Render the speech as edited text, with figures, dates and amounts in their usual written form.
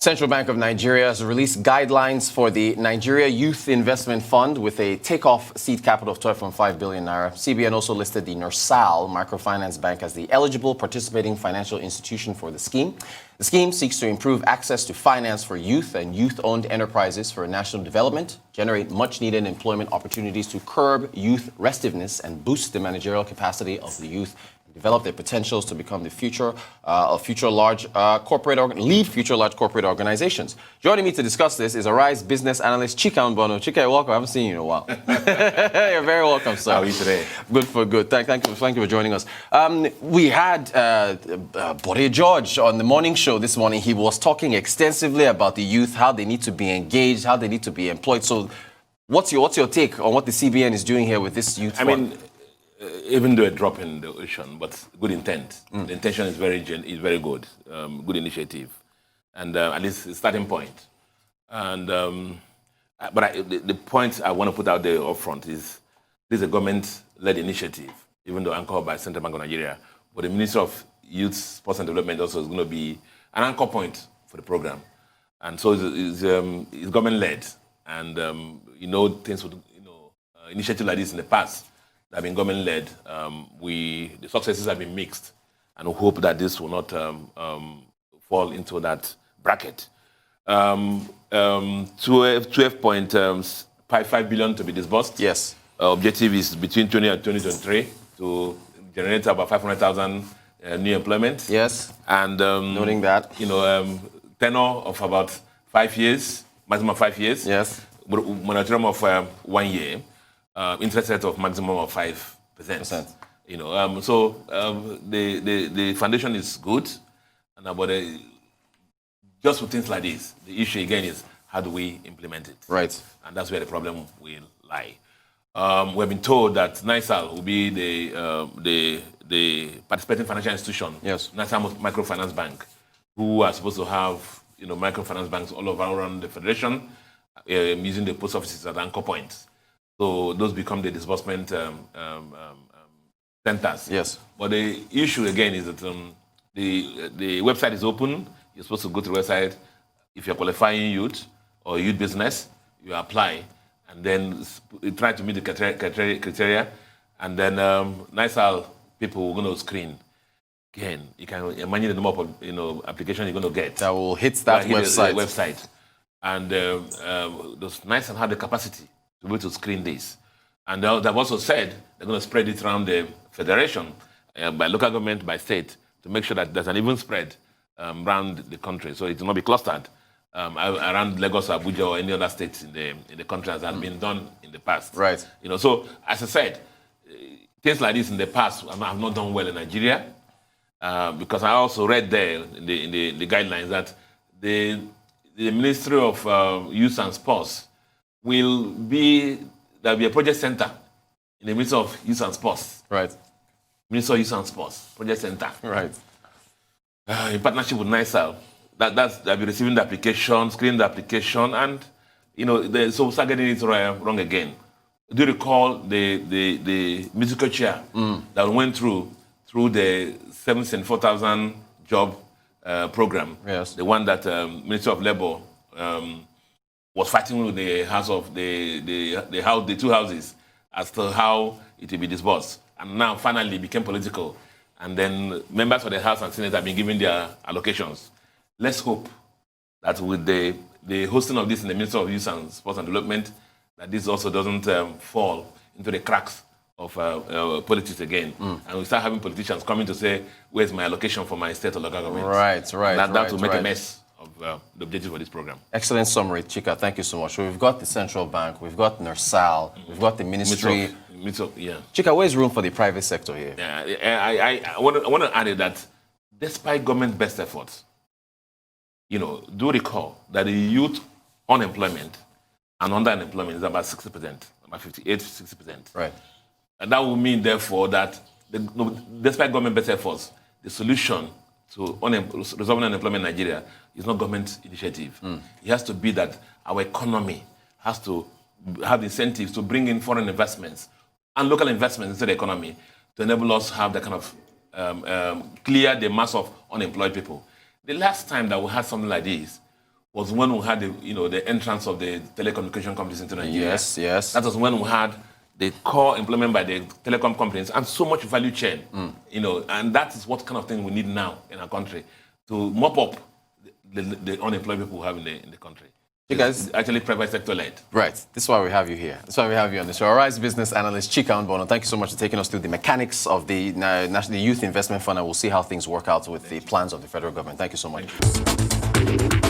Central Bank of Nigeria has released guidelines for the Nigeria Youth Investment Fund with a takeoff seed capital of 12.5 billion naira. CBN also listed the NERSAL Microfinance Bank as the eligible participating financial institution for the scheme. The scheme seeks to improve access to finance for youth and youth-owned enterprises for national development, generate much-needed employment opportunities to curb youth restiveness, and boost the managerial capacity of the youth, develop their potentials to become the future large corporate organizations. Joining me to discuss this is Arise business analyst Chika Mbono. Chika, welcome. I haven't seen you in a while. You're very welcome, sir. How are you today? Good for good. Thank you for joining us. We had Bode George on the morning show this morning. He was talking extensively about the youth, how they need to be engaged, how they need to be employed. So, what's your take on what the CBN is doing here with this youth fund? Even though a drop in the ocean, but good intent. The intention is very good, good initiative, and at least a starting point. And the point I want to put out there up front is this is a government-led initiative, even though anchored by Central Bank of Nigeria. But the Ministry of Youth, Sports and Development also is going to be an anchor point for the program, and so it's government-led. And things with initiatives like this in the past that have been government-led, the successes have been mixed, and we hope that this will not fall into that bracket. 12.55 billion to be disbursed. Yes. Objective is between 20 and 2023 to generate about 500,000 new employment. Yes. And noting that, tenure of about 5 years, maximum 5 years. Yes. Moratorium of 1 year. Interest rate of maximum of 5%. So the foundation is good, but just with things like this, the issue again is how do we implement it? Right. And that's where the problem will lie. We've been told that NISAL will be the participating financial institution. Yes. NISAL Microfinance Bank, who are supposed to have microfinance banks all over around the federation, using the post offices as anchor points. So those become the disbursement centers. Yes. But the issue again is that the website is open. You're supposed to go to the website. If you're qualifying youth or youth business, you apply, and then you try to meet the criteria, and then NISAL people are going to screen. Again, you can imagine the number of applications you're going to get. That will hit that website. And those NISAL have the capacity to be able to screen this. And they've also said they're going to spread it around the federation, by local government, by state, to make sure that there's an even spread around the country, so it will not be clustered around Lagos, Abuja, or any other states in the country, as has been done in the past. Right. So as I said, things like this in the past have not done well in Nigeria, because I also read there in the guidelines that the Ministry of Youth and Sports there'll be a project center in the Ministry of Youth and Sports. Right. Ministry of Youth and Sports, project center. Right. In partnership with NISAL. They'll be receiving the application, screening the application, and so start getting it wrong again. Do you recall the musical chair that went through the 74,000 job program? Yes. The one that Ministry of Labour was fighting with the house of the two houses as to how it will be disbursed, and now finally became political, and then members of the House and Senate have been given their allocations. Let's hope that with the hosting of this in the Ministry of Youth and Sports and Development, that this also doesn't fall into the cracks of politics again, and we start having politicians coming to say, "Where's my allocation for my state or local government?" Right. That will make a mess of the objective for this program. Excellent summary, Chika. Thank you so much. So we've got the Central Bank, we've got NERSAL, we've got the Ministry. Chika, where's room for the private sector here? I want to add that despite government best efforts, do recall that the youth unemployment and under-unemployment is about 60%, about 58 to 60%. Right. And that will mean, therefore, that despite government best efforts, the solution to resolving unemployment in Nigeria is not government initiative. It has to be that our economy has to have incentives to bring in foreign investments and local investments into the economy to enable us to have that kind of clear the mass of unemployed people. The last time that we had something like this was when we had the entrance of the telecommunication companies into Nigeria. Yes, yes. That was when we had the core employment by the telecom companies and so much value chain. And that is what kind of thing we need now in our country to mop up the unemployed people we have in the country. Because it's actually private sector led. Right. This is why we have you here. That's why we have you on the show. Arise business analyst Chika Bono. Thank you so much for taking us through the mechanics of the National Youth Investment Fund, and we'll see how things work out with the plans of the federal government. Thank you so much.